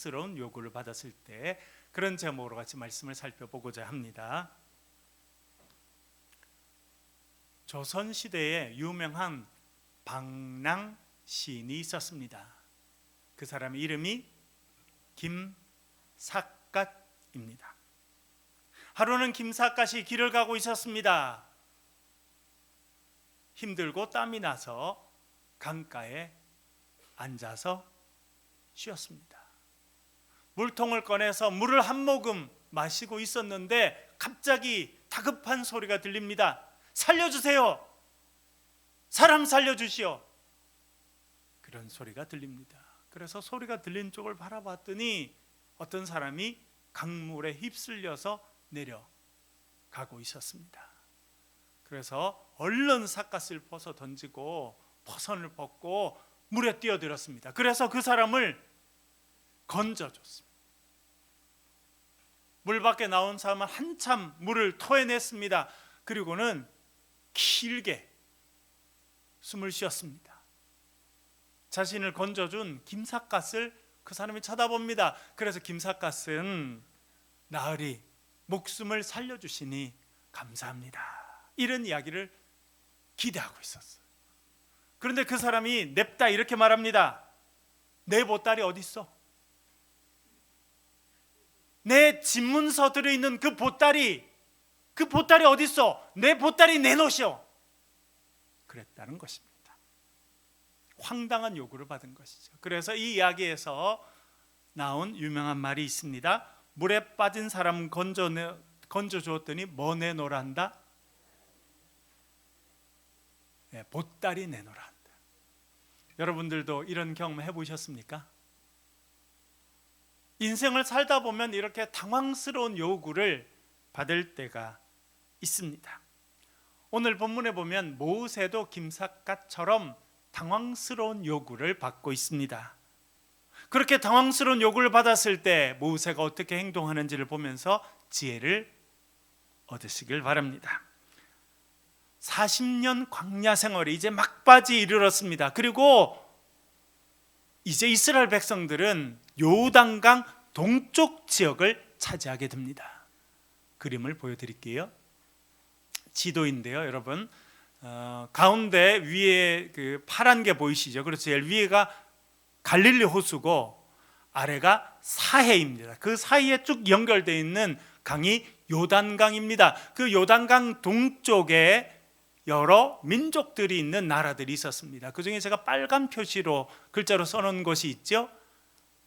당황스러운 요구를 받았을 때 그런 제목으로 같이 말씀을 살펴보고자 합니다. 조선시대에 유명한 방랑 시인이 있었습니다. 그 사람의 이름이 김삿갓입니다. 하루는 김삿갓이 길을 가고 있었습니다. 힘들고 땀이 나서 강가에 앉아서 쉬었습니다. 물통을 꺼내서 물을 한 모금 마시고 있었는데 갑자기 다급한 소리가 들립니다. 살려주세요. 사람 살려주시오. 그런 소리가 들립니다. 그래서 소리가 들린 쪽을 바라봤더니 어떤 사람이 강물에 휩쓸려서 내려가고 있었습니다. 그래서 얼른 삿갓을 벗어 던지고 버선을 벗고 물에 뛰어들었습니다. 그래서 그 사람을 건져줬습니다. 물 밖에 나온 사람은 한참 물을 토해냈습니다. 그리고는 길게 숨을 쉬었습니다. 자신을 건져준 김삿갓을 그 사람이 쳐다봅니다. 그래서 김삿갓은 나으리 목숨을 살려주시니 감사합니다. 이런 이야기를 기대하고 있었어요. 그런데 그 사람이 냅다 이렇게 말합니다. 내 보따리 어디 있어? 내 집문서 들어있는 그 보따리 어디 있어? 내 보따리 내놓으시오. 그랬다는 것입니다. 황당한 요구를 받은 것이죠. 그래서 이 이야기에서 나온 유명한 말이 있습니다. 물에 빠진 사람 건져주었더니 뭐 내놓으란다? 네, 보따리 내놓으란다. 여러분들도 이런 경험 해보셨습니까? 인생을 살다 보면 이렇게 당황스러운 요구를 받을 때가 있습니다. 오늘 본문에 보면 모세도 김삿갓처럼 당황스러운 요구를 받고 있습니다. 그렇게 당황스러운 요구를 받았을 때 모세가 어떻게 행동하는지를 보면서 지혜를 얻으시길 바랍니다. 40년 광야 생활이 이제 막바지에 이르렀습니다. 그리고 이제 이스라엘 백성들은 요단강 동쪽 지역을 차지하게 됩니다. 그림을 보여드릴게요. 지도인데요, 여러분. 가운데 위에 그 파란 게 보이시죠? 그렇죠. 제일 위에가 갈릴리 호수고 아래가 사해입니다. 그 사이에 쭉 연결되어 있는 강이 요단강입니다. 그 요단강 동쪽에 여러 민족들이 있는 나라들이 있었습니다. 그 중에 제가 빨간 표시로 글자로 써놓은 것이 있죠.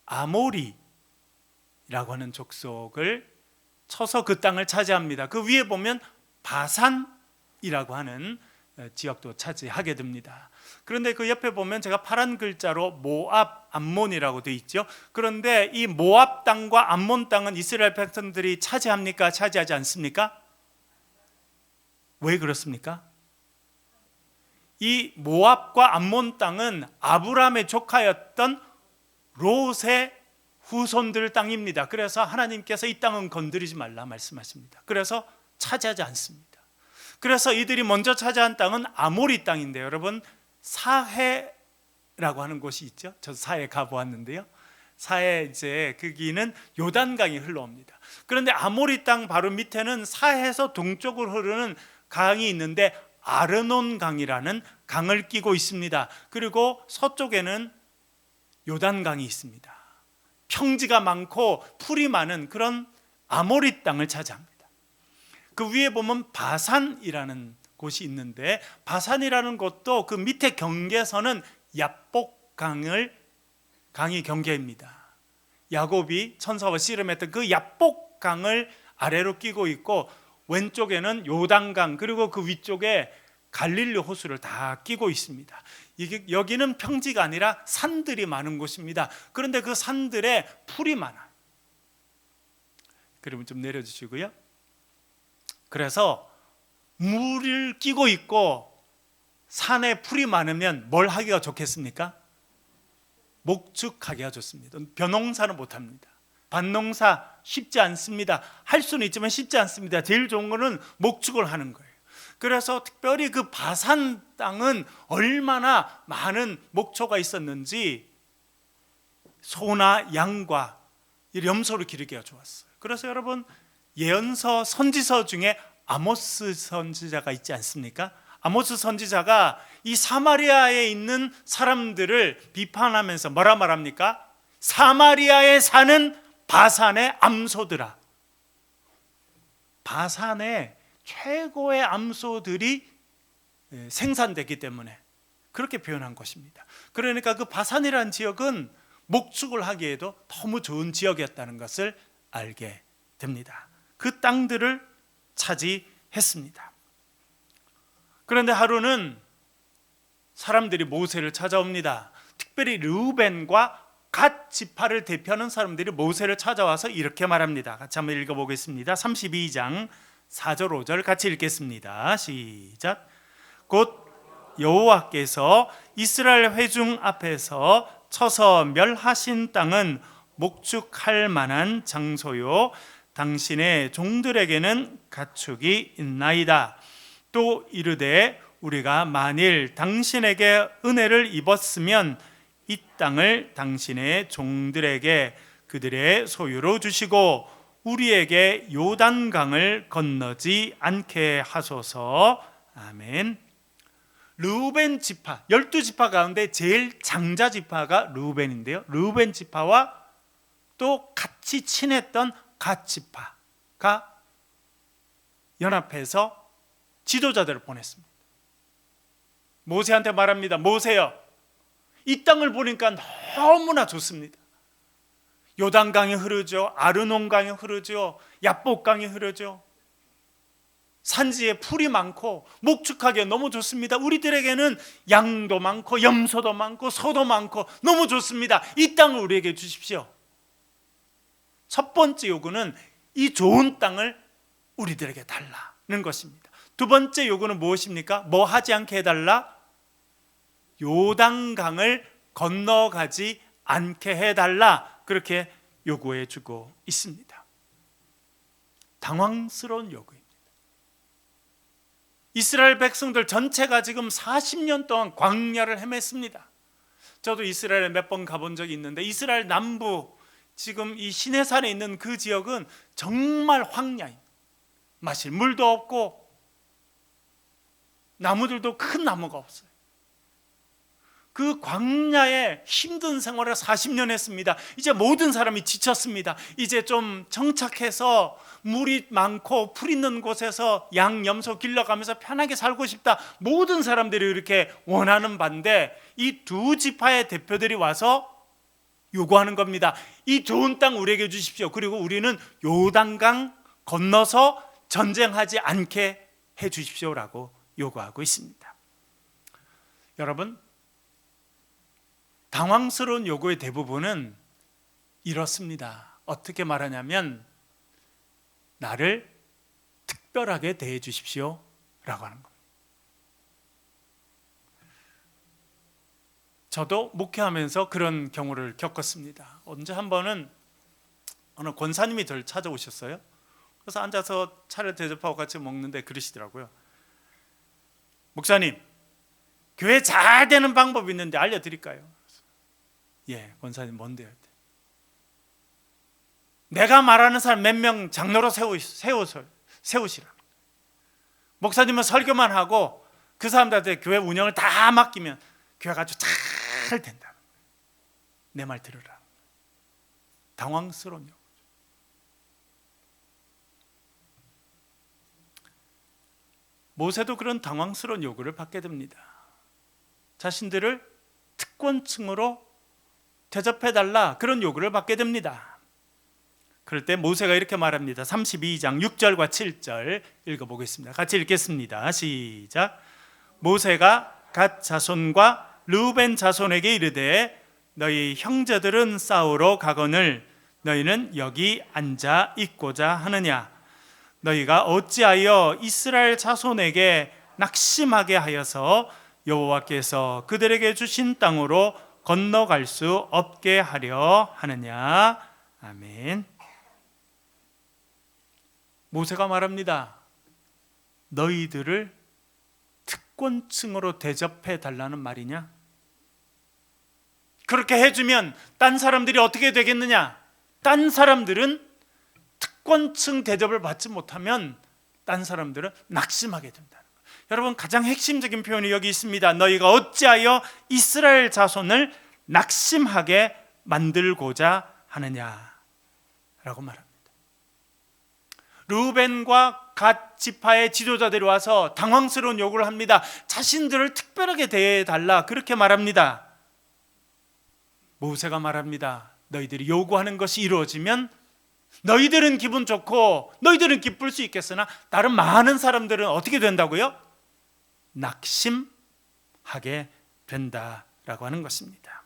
아모리라고 하는 족속을 쳐서 그 땅을 차지합니다. 그 위에 보면 바산이라고 하는 지역도 차지하게 됩니다. 그런데 그 옆에 보면 제가 파란 글자로 모압, 암몬이라고 되어 있죠. 그런데 이 모압 땅과 암몬 땅은 이스라엘 백성들이 차지합니까? 차지하지 않습니까? 왜 그렇습니까? 이 모압과 암몬 땅은 아브라함의 조카였던 롯의 후손들 땅입니다. 그래서 하나님께서 이 땅은 건드리지 말라 말씀하십니다. 그래서 차지하지 않습니다. 그래서 이들이 먼저 차지한 땅은 아모리 땅인데요, 여러분, 사해라고 하는 곳이 있죠. 저 사해 가보았는데요. 사해 이제 거기는 요단강이 흘러옵니다. 그런데 아모리 땅 바로 밑에는 사해에서 동쪽으로 흐르는 강이 있는데 아르논 강이라는 강을 끼고 있습니다. 그리고 서쪽에는 요단강이 있습니다. 평지가 많고 풀이 많은 그런 아모리 땅을 차지합니다. 그 위에 보면 바산이라는 곳이 있는데 바산이라는 곳도 그 밑에 경계선은 야복강이 경계입니다. 야곱이 천사와 씨름했던 그 야복강을 아래로 끼고 있고 왼쪽에는 요단강 그리고 그 위쪽에 갈릴리 호수를 다 끼고 있습니다. 여기는 평지가 아니라 산들이 많은 곳입니다. 그런데 그 산들에 풀이 많아요. 그러면 좀 내려주시고요. 그래서 물을 끼고 있고 산에 풀이 많으면 뭘 하기가 좋겠습니까? 목축하기가 좋습니다. 벼농사는 못합니다. 밭농사 쉽지 않습니다. 할 수는 있지만 쉽지 않습니다. 제일 좋은 거는 목축을 하는 거예요. 그래서 특별히 그 바산 땅은 얼마나 많은 목초가 있었는지 소나 양과 염소를 기르기가 좋았어요. 그래서 여러분, 예언서 선지서 중에 아모스 선지자가 있지 않습니까? 아모스 선지자가 이 사마리아에 있는 사람들을 비판하면서 뭐라 말합니까? 사마리아에 사는 바산의 암소들아, 바산에 최고의 암소들이 생산되기 때문에 그렇게 표현한 것입니다. 그러니까 그 바산이라는 지역은 목축을 하기에도 너무 좋은 지역이었다는 것을 알게 됩니다. 그 땅들을 차지했습니다. 그런데 하루는 사람들이 모세를 찾아옵니다. 특별히 르우벤과 갓 지파를 대표하는 사람들이 모세를 찾아와서 이렇게 말합니다. 같이 한번 읽어보겠습니다. 32장 4절 5절 같이 읽겠습니다. 시작. 곧 여호와께서 이스라엘 회중 앞에서 쳐서 멸하신 땅은 목축할 만한 장소요, 당신의 종들에게는 가축이 있나이다. 또 이르되 우리가 만일 당신에게 은혜를 입었으면 이 땅을 당신의 종들에게 그들의 소유로 주시고 우리에게 요단강을 건너지 않게 하소서. 아멘. 르우벤 지파, 12지파 가운데 제일 장자 지파가 르우벤인데요, 르우벤 지파와 또 같이 친했던 갓 지파가 연합해서 지도자들을 보냈습니다. 모세한테 말합니다. 모세여, 이 땅을 보니까 너무나 좋습니다. 요단강이 흐르죠, 아르논강이 흐르죠, 야복강이 흐르죠. 산지에 풀이 많고 목축하기에 너무 좋습니다. 우리들에게는 양도 많고 염소도 많고 소도 많고 너무 좋습니다. 이 땅을 우리에게 주십시오. 첫 번째 요구는 이 좋은 땅을 우리들에게 달라는 것입니다. 두 번째 요구는 무엇입니까? 뭐 하지 않게 해달라? 요단강을 건너가지 않게 해달라, 그렇게 요구해 주고 있습니다. 당황스러운 요구입니다. 이스라엘 백성들 전체가 지금 40년 동안 광야를 헤맸습니다. 저도 이스라엘에 몇 번 가본 적이 있는데, 이스라엘 남부 지금 이 시내산에 있는 그 지역은 정말 황야입니다. 마실 물도 없고 나무들도 큰 나무가 없어요. 그 광야에 힘든 생활을 40년 했습니다. 이제 모든 사람이 지쳤습니다. 이제 좀 정착해서 물이 많고 풀 있는 곳에서 양, 염소 길러가면서 편하게 살고 싶다. 모든 사람들이 이렇게 원하는 반대, 이 두 지파의 대표들이 와서 요구하는 겁니다. 이 좋은 땅 우리에게 주십시오. 그리고 우리는 요단강 건너서 전쟁하지 않게 해 주십시오라고 요구하고 있습니다. 여러분, 당황스러운 요구의 대부분은 이렇습니다. 어떻게 말하냐면, 나를 특별하게 대해 주십시오 라고 하는 겁니다. 저도 목회하면서 그런 경우를 겪었습니다. 언제 한 번은 어느 권사님이 저를 찾아오셨어요. 그래서 앉아서 차를 대접하고 같이 먹는데 그러시더라고요. 목사님, 교회 잘 되는 방법이 있는데 알려드릴까요? 예, 권사님 뭔데요? 내가 말하는 사람 몇 명 장로로 세우시라. 목사님은 설교만 하고 그 사람들한테 교회 운영을 다 맡기면 교회가 아주 잘 된다. 내 말 들으라. 당황스러운 요구죠. 모세도 그런 당황스러운 요구를 받게 됩니다. 자신들을 특권층으로 대접해달라, 그런 요구를 받게 됩니다. 그럴 때 모세가 이렇게 말합니다. 32장 6절과 7절 읽어보겠습니다. 같이 읽겠습니다. 시작. 모세가 갓 자손과 르우벤 자손에게 이르되 너희 형제들은 싸우러 가거늘 너희는 여기 앉아 있고자 하느냐? 너희가 어찌하여 이스라엘 자손에게 낙심하게 하여서 여호와께서 그들에게 주신 땅으로 건너갈 수 없게 하려 하느냐? 아멘. 모세가 말합니다. 너희들을 특권층으로 대접해 달라는 말이냐? 그렇게 해주면 딴 사람들이 어떻게 되겠느냐? 딴 사람들은 특권층 대접을 받지 못하면 딴 사람들은 낙심하게 된다는 거예요. 여러분, 가장 핵심적인 표현이 여기 있습니다. 너희가 어찌하여 이스라엘 자손을 낙심하게 만들고자 하느냐라고 말합니다. 르우벤과 갓 지파의 지도자들이 와서 당황스러운 요구를 합니다. 자신들을 특별하게 대해달라, 그렇게 말합니다. 모세가 말합니다. 너희들이 요구하는 것이 이루어지면 너희들은 기분 좋고 너희들은 기쁠 수 있겠으나 다른 많은 사람들은 어떻게 된다고요? 낙심하게 된다라고 하는 것입니다.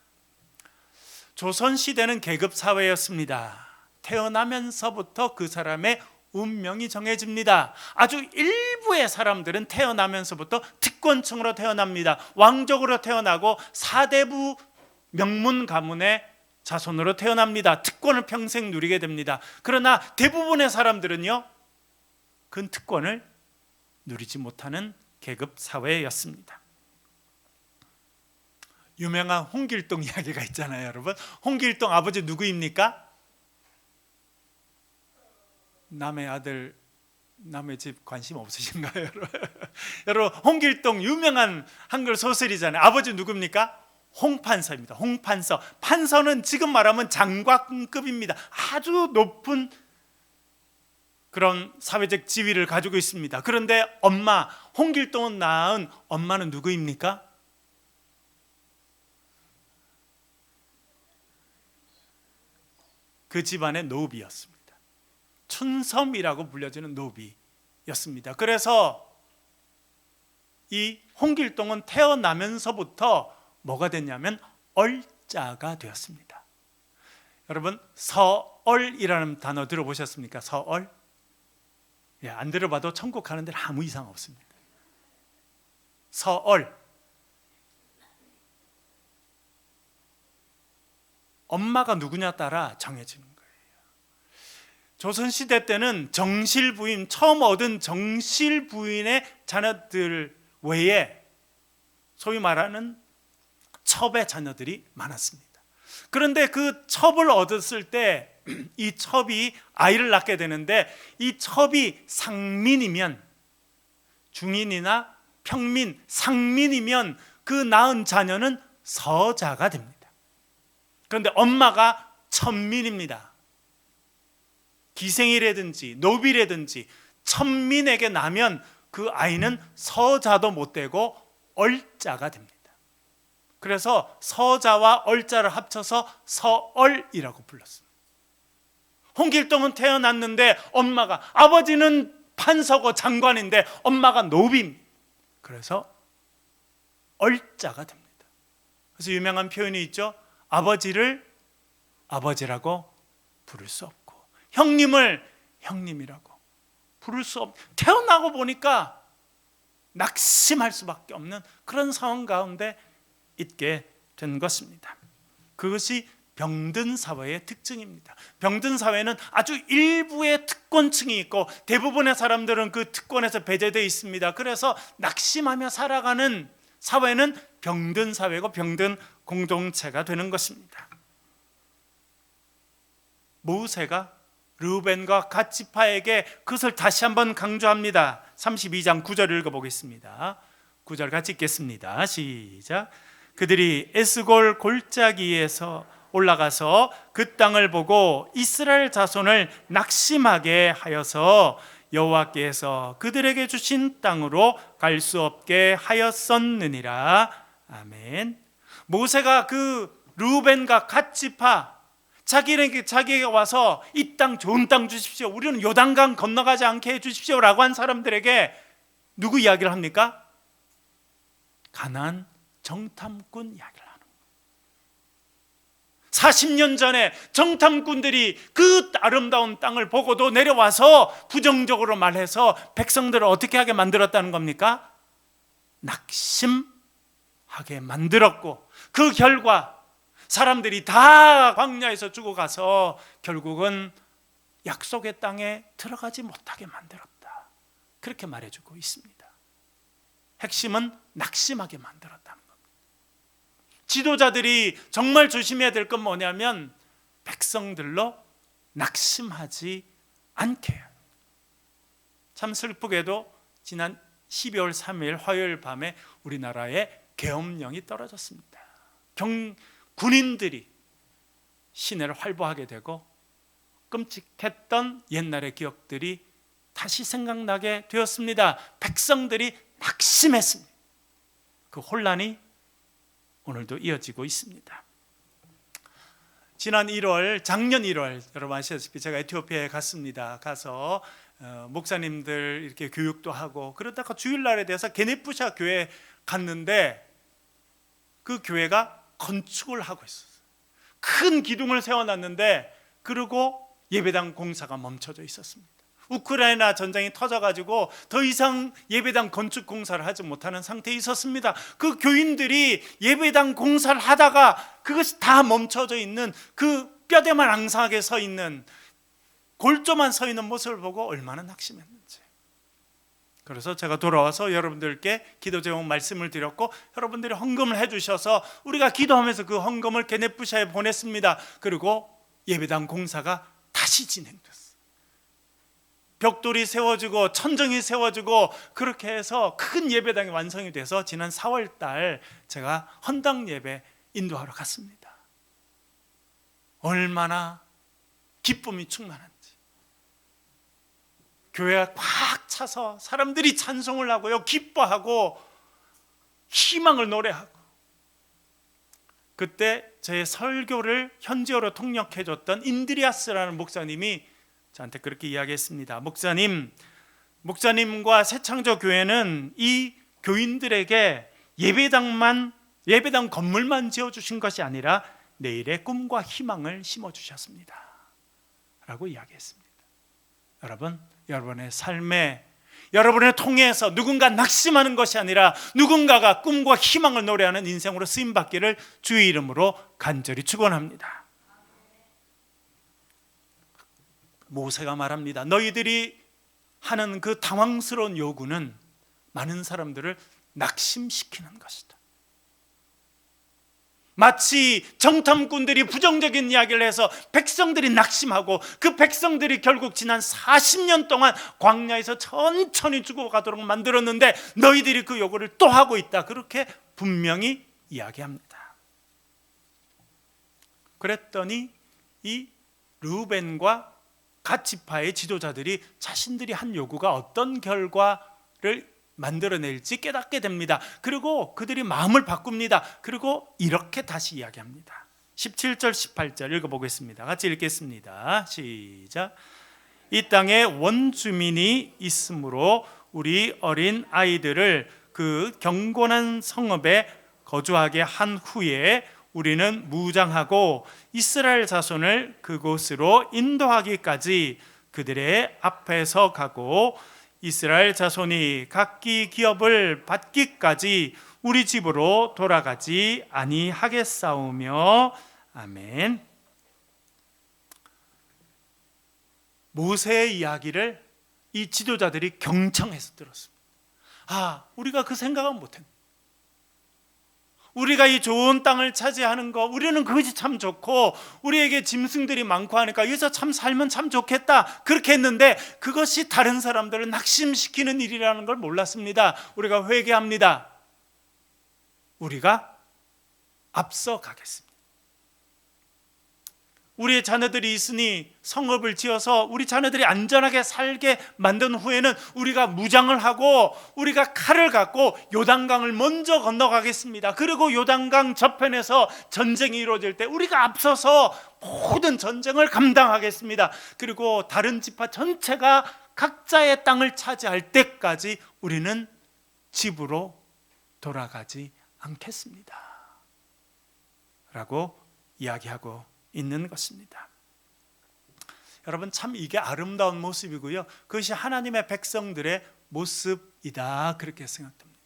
조선시대는 계급사회였습니다. 태어나면서부터 그 사람의 운명이 정해집니다. 아주 일부의 사람들은 태어나면서부터 특권층으로 태어납니다. 왕족으로 태어나고 사대부 명문 가문의 자손으로 태어납니다. 특권을 평생 누리게 됩니다. 그러나 대부분의 사람들은요, 그 특권을 누리지 못하는 계급 사회였습니다. 유명한 홍길동 이야기가 있잖아요, 여러분. 홍길동 아버지 누구입니까? 남의 아들, 남의 집 관심 없으신가요, 여러분? 여러분, 홍길동 유명한 한글 소설이잖아요. 아버지 누굽니까? 홍판서입니다. 홍판서. 판서는 지금 말하면 장관급입니다. 아주 높은 그런 사회적 지위를 가지고 있습니다. 그런데 엄마, 홍길동을 낳은 엄마는 누구입니까? 그 집안의 노비였습니다. 춘섬이라고 불려지는 노비였습니다. 그래서 이 홍길동은 태어나면서부터 뭐가 됐냐면 얼자가 되었습니다. 여러분, 서얼이라는 단어 들어보셨습니까? 서얼? 예, 안 들어봐도 천국 가는 데는 아무 이상 없습니다. 서얼. 엄마가 누구냐 따라 정해지는 거예요. 조선시대 때는 정실부인, 처음 얻은 정실부인의 자녀들 외에 소위 말하는 첩의 자녀들이 많았습니다. 그런데 그 첩을 얻었을 때 이 첩이 아이를 낳게 되는데, 이 첩이 상민이면, 중인이나 평민, 상민이면 그 낳은 자녀는 서자가 됩니다. 그런데 엄마가 천민입니다. 기생이라든지 노비라든지 천민에게 나면 그 아이는 서자도 못 되고 얼자가 됩니다. 그래서 서자와 얼자를 합쳐서 서얼이라고 불렀습니다. 홍길동은 태어났는데 엄마가, 아버지는 판서고 장관인데 엄마가 노비입니다. 그래서 얼자가 됩니다. 그래서 유명한 표현이 있죠. 아버지를 아버지라고 부를 수 없고 형님을 형님이라고 부를 수 없고, 태어나고 보니까 낙심할 수밖에 없는 그런 상황 가운데 있게 된 것입니다. 그것이 병든 사회의 특징입니다. 병든 사회는 아주 일부의 특권층이 있고 대부분의 사람들은 그 특권에서 배제되어 있습니다. 그래서 낙심하며 살아가는 사회는 병든 사회고 병든 공동체가 되는 것입니다. 모세가 르우벤과 갓 지파에게 그것을 다시 한번 강조합니다. 32장 9절 읽어보겠습니다. 9절 같이 읽겠습니다. 시작. 그들이 에스골 골짜기에서 올라가서 그 땅을 보고 이스라엘 자손을 낙심하게 하여서 여호와께서 그들에게 주신 땅으로 갈 수 없게 하였었느니라. 아멘. 모세가 그 르우벤과 갓 지파, 자기에게 와서 이 땅, 좋은 땅 주십시오, 우리는 요단강 건너가지 않게 해주십시오 라고 한 사람들에게 누구 이야기를 합니까? 가나안 정탐꾼 이야기를 하는 거예요. 40년 전에 정탐꾼들이 그 아름다운 땅을 보고도 내려와서 부정적으로 말해서 백성들을 어떻게 하게 만들었다는 겁니까? 낙심하게 만들었고, 그 결과 사람들이 다 광야에서 죽어가서 결국은 약속의 땅에 들어가지 못하게 만들었다. 그렇게 말해주고 있습니다. 핵심은 낙심하게 만들었다는 겁니다. 지도자들이 정말 조심해야 될 건 뭐냐면 백성들로 낙심하지 않게 해요. 참 슬프게도 지난 12월 3일 화요일 밤에 우리나라에 계엄령이 떨어졌습니다. 군인들이 시내를 활보하게 되고 끔찍했던 옛날의 기억들이 다시 생각나게 되었습니다. 백성들이 낙심했습니다. 그 혼란이 오늘도 이어지고 있습니다. 작년 1월 여러분 아시다시피 제가 에티오피아에 갔습니다. 가서 목사님들 이렇게 교육도 하고 그러다가 주일날에 대해서 게네푸샤 교회에 갔는데 그 교회가 건축을 하고 있었어요. 큰 기둥을 세워놨는데 그리고 예배당 공사가 멈춰져 있었습니다. 우크라이나 전쟁이 터져가지고 더 이상 예배당 건축 공사를 하지 못하는 상태에 있었습니다. 그 교인들이 예배당 공사를 하다가 그것이 다 멈춰져 있는 그 뼈대만 앙상하게 서 있는 골조만 서 있는 모습을 보고 얼마나 낙심했는지. 그래서 제가 돌아와서 여러분들께 기도 제목 말씀을 드렸고 여러분들이 헌금을 해주셔서 우리가 기도하면서 그 헌금을 게네푸샤에 보냈습니다. 그리고 예배당 공사가 다시 진행됐어요. 벽돌이 세워지고 천정이 세워지고 그렇게 해서 큰 예배당이 완성이 돼서 지난 4월 달 제가 헌당 예배 인도하러 갔습니다. 얼마나 기쁨이 충만한지. 교회가 꽉 차서 사람들이 찬송을 하고요, 기뻐하고 희망을 노래하고. 그때 제 설교를 현지어로 통역해 줬던 인드리아스라는 목사님이 저한테 그렇게 이야기했습니다. 목사님과 새창조교회는 이 교인들에게 예배당 건물만 지어주신 것이 아니라 내일의 꿈과 희망을 심어주셨습니다 라고 이야기했습니다. 여러분, 여러분의 삶에 여러분의 통해서 누군가 낙심하는 것이 아니라 누군가가 꿈과 희망을 노래하는 인생으로 쓰임받기를 주의 이름으로 간절히 축원합니다. 모세가 말합니다. 너희들이 하는 그 당황스러운 요구는 많은 사람들을 낙심시키는 것이다. 마치 정탐꾼들이 부정적인 이야기를 해서 백성들이 낙심하고 그 백성들이 결국 지난 40년 동안 광야에서 천천히 죽어가도록 만들었는데 너희들이 그 요구를 또 하고 있다. 그렇게 분명히 이야기합니다. 그랬더니 이 르우벤과 갓 지파의 지도자들이 자신들이 한 요구가 어떤 결과를 만들어낼지 깨닫게 됩니다. 그리고 그들이 마음을 바꿉니다. 그리고 이렇게 다시 이야기합니다. 17절 18절 읽어보겠습니다. 같이 읽겠습니다. 시작. 이 땅에 원주민이 있으므로 우리 어린 아이들을 그 경건한 성읍에 거주하게 한 후에 우리는 무장하고 이스라엘 자손을 그곳으로 인도하기까지 그들의 앞에서 가고 이스라엘 자손이 각기 기업을 받기까지 우리 집으로 돌아가지 아니하겠사오며. 아멘. 모세의 이야기를 이 지도자들이 경청해서 들었습니다. 우리가 그 생각은 못했네. 우리가 이 좋은 땅을 차지하는 거, 우리는 그것이 참 좋고 우리에게 짐승들이 많고 하니까 여기서 참 살면 참 좋겠다, 그렇게 했는데 그것이 다른 사람들을 낙심시키는 일이라는 걸 몰랐습니다. 우리가 회개합니다. 우리가 앞서 가겠습니다. 우리의 자녀들이 있으니 성읍을 지어서 우리 자녀들이 안전하게 살게 만든 후에는 우리가 무장을 하고 우리가 칼을 갖고 요단강을 먼저 건너가겠습니다. 그리고 요단강 저편에서 전쟁이 이루어질 때 우리가 앞서서 모든 전쟁을 감당하겠습니다. 그리고 다른 지파 전체가 각자의 땅을 차지할 때까지 우리는 집으로 돌아가지 않겠습니다 라고 이야기하고 있는 것입니다. 여러분, 참 이게 아름다운 모습이고요, 그것이 하나님의 백성들의 모습이다, 그렇게 생각됩니다.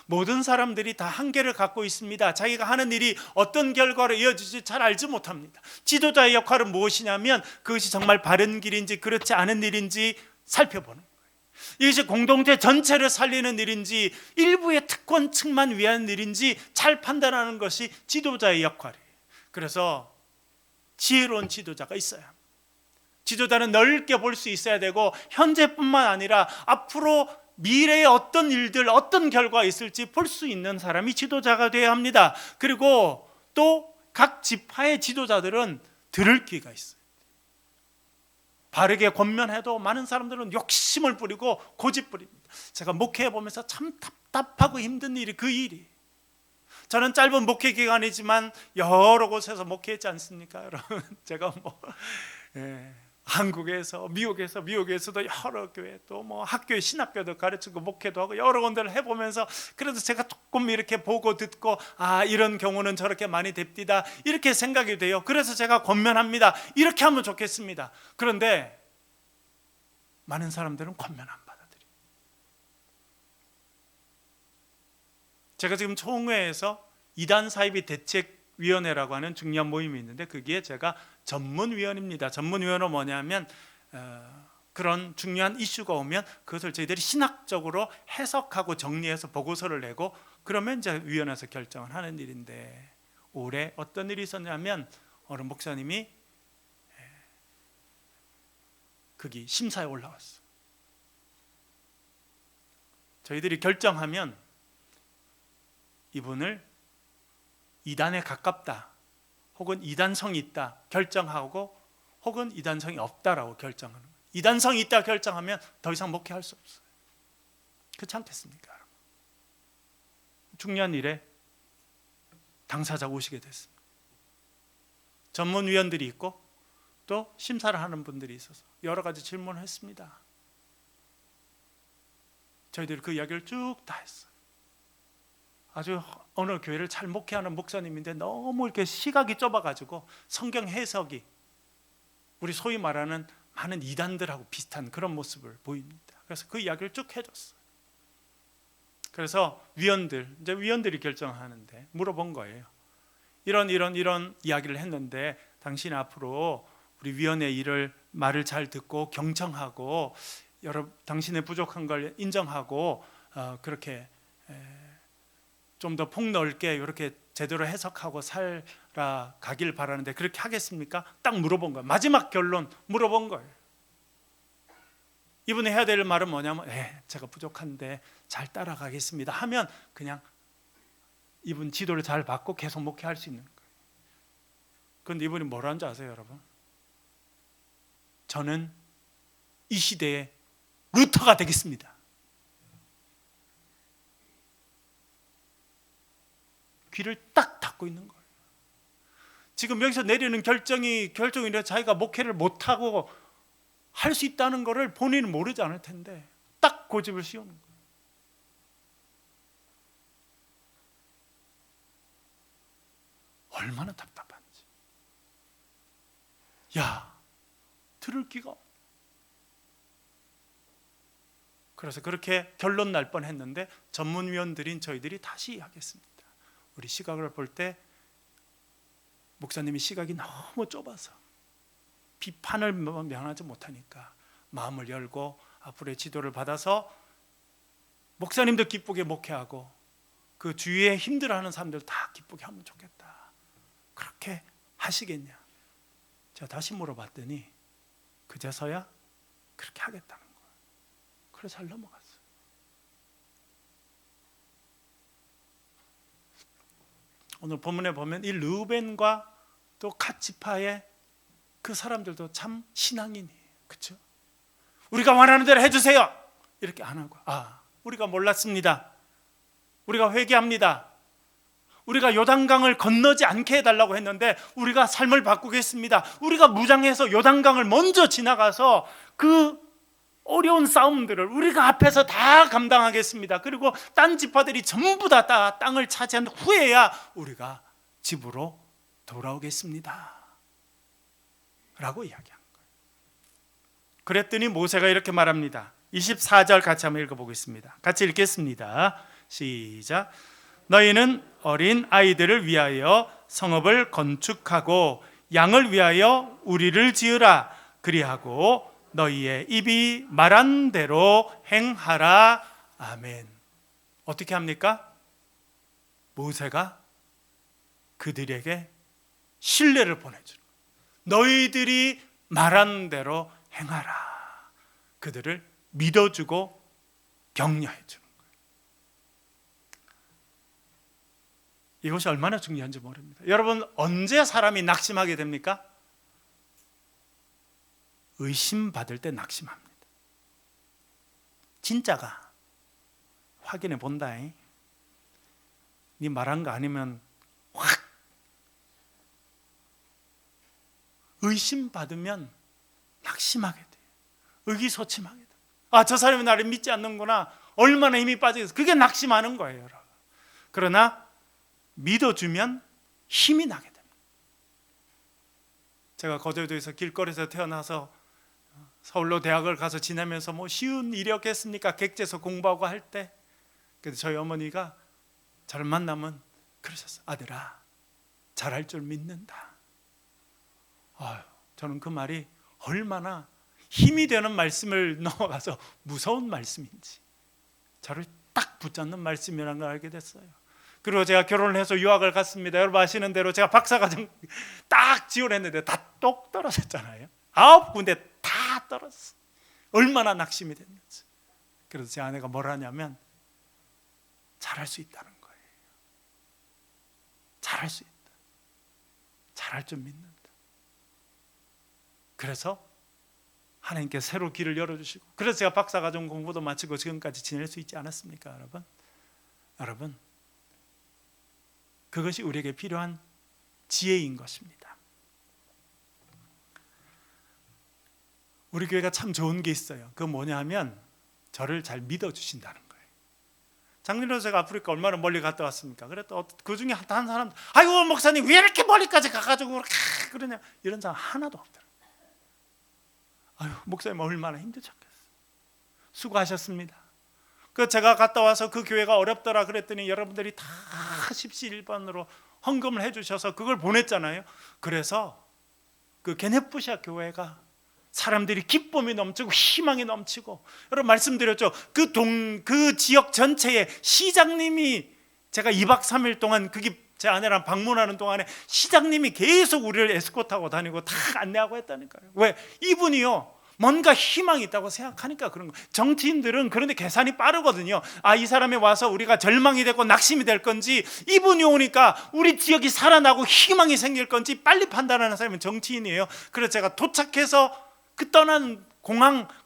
모든 사람들이 다 한계를 갖고 있습니다. 자기가 하는 일이 어떤 결과로 이어질지 잘 알지 못합니다. 지도자의 역할은 무엇이냐면 그것이 정말 바른 길인지 그렇지 않은 일인지 살펴보는 거예요. 이것이 공동체 전체를 살리는 일인지 일부의 특권층만 위한 일인지 잘 판단하는 것이 지도자의 역할이에요. 그래서 지혜로운 지도자가 있어야 합니다. 지도자는 넓게 볼 수 있어야 되고 현재뿐만 아니라 앞으로 미래에 어떤 일들, 어떤 결과가 있을지 볼 수 있는 사람이 지도자가 되어야 합니다. 그리고 또 각 지파의 지도자들은 들을 귀가 있어요. 바르게 권면해도 많은 사람들은 욕심을 부리고 고집 부립니다. 제가 목회해 보면서 참 답답하고 힘든 일이 그 일이. 저는 짧은 목회 기간이지만 여러 곳에서 목회했지 않습니까, 여러분? 제가 한국에서, 미국에서도 여러 교회, 또 학교에 신학교도 가르치고 목회도 하고 여러 군데를 해보면서 그래도 제가 조금 이렇게 보고 듣고 이런 경우는 저렇게 많이 됩디다 이렇게 생각이 돼요. 그래서 제가 권면합니다. 이렇게 하면 좋겠습니다. 그런데 많은 사람들은 권면 안 받아들여요. 제가 지금 총회에서 이단 사이비 대책위원회라고 하는 중요한 모임이 있는데 거기에 제가 전문위원입니다. 전문위원은 뭐냐면 그런 중요한 이슈가 오면 그것을 저희들이 신학적으로 해석하고 정리해서 보고서를 내고 그러면 이제 위원회에서 결정을 하는 일인데, 올해 어떤 일이 있었냐면 어느 목사님이 거기 심사에 올라왔어요. 저희들이 결정하면 이분을 이단에 가깝다 혹은 이단성이 있다 결정하고, 혹은 이단성이 없다라고 결정하는 거예요. 이단성이 있다 결정하면 더 이상 목회할 수 없어요. 그렇지 않겠습니까? 중요한 일에 당사자가 오시게 됐습니다. 전문위원들이 있고 또 심사를 하는 분들이 있어서 여러 가지 질문을 했습니다. 저희들이 그 이야기를 쭉 다 했어요. 아주 어느 교회를 잘 목회하는 목사님인데 너무 이렇게 시각이 좁아가지고 성경 해석이 우리 소위 말하는 많은 이단들하고 비슷한 그런 모습을 보입니다. 그래서 그 이야기를 쭉 해줬어요. 그래서 위원들이 결정하는데 물어본 거예요. 이런 이야기를 했는데 당신 앞으로 우리 위원회 일을 말을 잘 듣고 경청하고 당신의 부족한 걸 인정하고 그렇게 좀 더 폭넓게 이렇게 제대로 해석하고 살아가길 바라는데 그렇게 하겠습니까? 딱 물어본 거예요. 마지막 결론 물어본 거예요. 이분이 해야 될 말은 뭐냐면 제가 부족한데 잘 따라가겠습니다 하면 그냥 이분 지도를 잘 받고 계속 목회할 수 있는 거예요. 그런데 이분이 뭐라는 줄 아세요, 여러분? 저는 이 시대의 루터가 되겠습니다. 귀를 딱 닫고 있는 거예요. 지금 여기서 내리는 결정이래 자기가 목회를 못하고 할 수 있다는 것을 본인은 모르지 않을 텐데 딱 고집을 씌우는 거예요. 얼마나 답답한지. 들을 기가 없네. 그래서 그렇게 결론 날 뻔했는데 전문위원들인 저희들이 다시 하겠습니다. 우리 시각을 볼 때 목사님이 시각이 너무 좁아서 비판을 면하지 못하니까 마음을 열고 앞으로의 지도를 받아서 목사님도 기쁘게 목회하고 그 주위에 힘들어하는 사람들 다 기쁘게 하면 좋겠다. 그렇게 하시겠냐? 제가 다시 물어봤더니 그제서야 그렇게 하겠다는 거예요. 그래서 잘 넘어갔어요. 오늘 본문에 보면 이 르우벤과 또 갓 지파의 그 사람들도 참 신앙인이에요. 그렇죠? 우리가 원하는 대로 해주세요 이렇게 안 하고 우리가 몰랐습니다. 우리가 회개합니다. 우리가 요단강을 건너지 않게 해달라고 했는데 우리가 삶을 바꾸겠습니다. 우리가 무장해서 요단강을 먼저 지나가서 그 어려운 싸움들을 우리가 앞에서 다 감당하겠습니다. 그리고 딴 지파들이 전부 다 땅을 차지한 후에야 우리가 집으로 돌아오겠습니다 라고 이야기한 거예요. 그랬더니 모세가 이렇게 말합니다. 24절 같이 한번 읽어보겠습니다. 같이 읽겠습니다. 시작. 너희는 어린 아이들을 위하여 성읍을 건축하고 양을 위하여 우리를 지으라. 그리하고 너희의 입이 말한 대로 행하라. 아멘. 어떻게 합니까? 모세가 그들에게 신뢰를 보내주는 거예요. 너희들이 말하는 대로 행하라. 그들을 믿어주고 격려해 주는 거예요. 이것이 얼마나 중요한지 모릅니다. 여러분, 언제 사람이 낙심하게 됩니까? 의심받을 때 낙심합니다. 진짜가 확인해 본다. 네 말한 거 아니면 확 의심받으면 낙심하게 돼요. 의기소침하게 돼요. 아, 저 사람이 나를 믿지 않는구나. 얼마나 힘이 빠지겠어. 그게 낙심하는 거예요, 여러분. 그러나 믿어주면 힘이 나게 됩니다. 제가 거제도에서 길거리에서 태어나서 서울로 대학을 가서 지내면서 뭐 쉬운 일이었겠습니까? 객지에서 공부하고 할 때. 그래서 저희 어머니가 저를 만나면 그러셨어요. 아들아, 잘할 줄 믿는다. 아유, 저는 그 말이 얼마나 힘이 되는 말씀을 넘어가서 무서운 말씀인지 저를 딱 붙잡는 말씀이라는 걸 알게 됐어요. 그리고 제가 결혼을 해서 유학을 갔습니다. 여러분 아시는 대로 제가 박사과정 딱 지원했는데 다 똑 떨어졌잖아요. 9군데 다 떨어졌어요. 얼마나 낙심이 됐는지. 그래서 제 아내가 뭘 하냐면 잘할 수 있다는 거예요. 잘할 수 있다. 잘할 줄 믿는다. 그래서 하나님께 새로 길을 열어주시고, 그래서 제가 박사과정 공부도 마치고 지금까지 지낼 수 있지 않았습니까? 여러분, 그것이 우리에게 필요한 지혜인 것입니다. 우리 교회가 참 좋은 게 있어요. 그건 뭐냐 하면 저를 잘 믿어주신다는 거예요. 작년에 제가 아프리카 얼마나 멀리 갔다 왔습니까? 그랬더니 그 중에 한 사람, 아이고 목사님 왜 이렇게 멀리까지 가가지고 그러냐, 이런 사람 하나도 없더라고요. 아유, 목사님 얼마나 힘드셨겠어요. 수고하셨습니다. 그 제가 갔다 와서 그 교회가 어렵더라 그랬더니 여러분들이 다 십시일반으로 헌금을 해주셔서 그걸 보냈잖아요. 그래서 그 게네푸시아 교회가 사람들이 기쁨이 넘치고 희망이 넘치고, 여러분 말씀드렸죠. 그 지역 전체에 시장님이, 제가 2박 3일 동안 그게 제 아내랑 방문하는 동안에 시장님이 계속 우리를 에스코트하고 다니고 다 안내하고 했다니까요. 왜? 이분이요, 뭔가 희망이 있다고 생각하니까 그런 거예요. 정치인들은 그런데 계산이 빠르거든요. 아, 이 사람이 와서 우리가 절망이 되고 낙심이 될 건지, 이분이 오니까 우리 지역이 살아나고 희망이 생길 건지 빨리 판단하는 사람은 정치인이에요. 그래서 제가 도착해서 그 떠난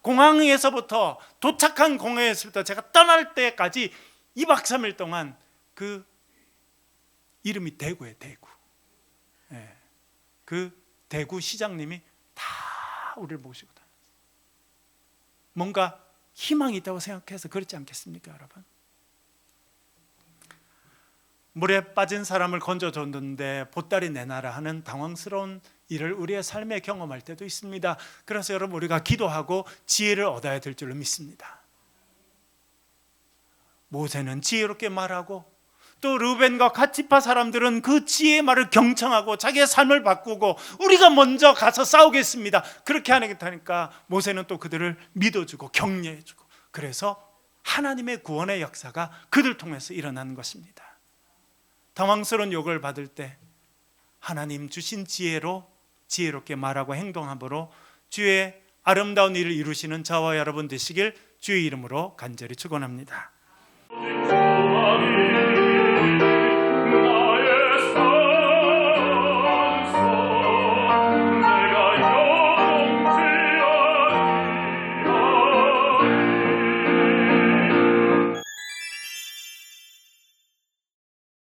공항에서부터, 도착한 공항에서부터 제가 떠날 때까지 2박 3일 동안 그 이름이 대구예요. 대구. 네. 그 대구 시장님이 다 우리를 모시고 다녔어요. 뭔가 희망이 있다고 생각해서 그렇지 않겠습니까, 여러분? 물에 빠진 사람을 건져줬는데 보따리 내놔라 하는 당황스러운 일을 우리의 삶에 경험할 때도 있습니다. 그래서 여러분, 우리가 기도하고 지혜를 얻어야 될 줄로 믿습니다. 모세는 지혜롭게 말하고, 또 르벤과 갓지파 사람들은 그 지혜의 말을 경청하고 자기의 삶을 바꾸고 우리가 먼저 가서 싸우겠습니다, 그렇게 하겠다니까 모세는 또 그들을 믿어주고 격려해주고, 그래서 하나님의 구원의 역사가 그들 통해서 일어나는 것입니다. 당황스러운 욕을 받을 때 하나님 주신 지혜로 지혜롭게 말하고 행동함으로 주의 아름다운 일을 이루시는 저와 여러분 되시길 주의 이름으로 간절히 축원합니다.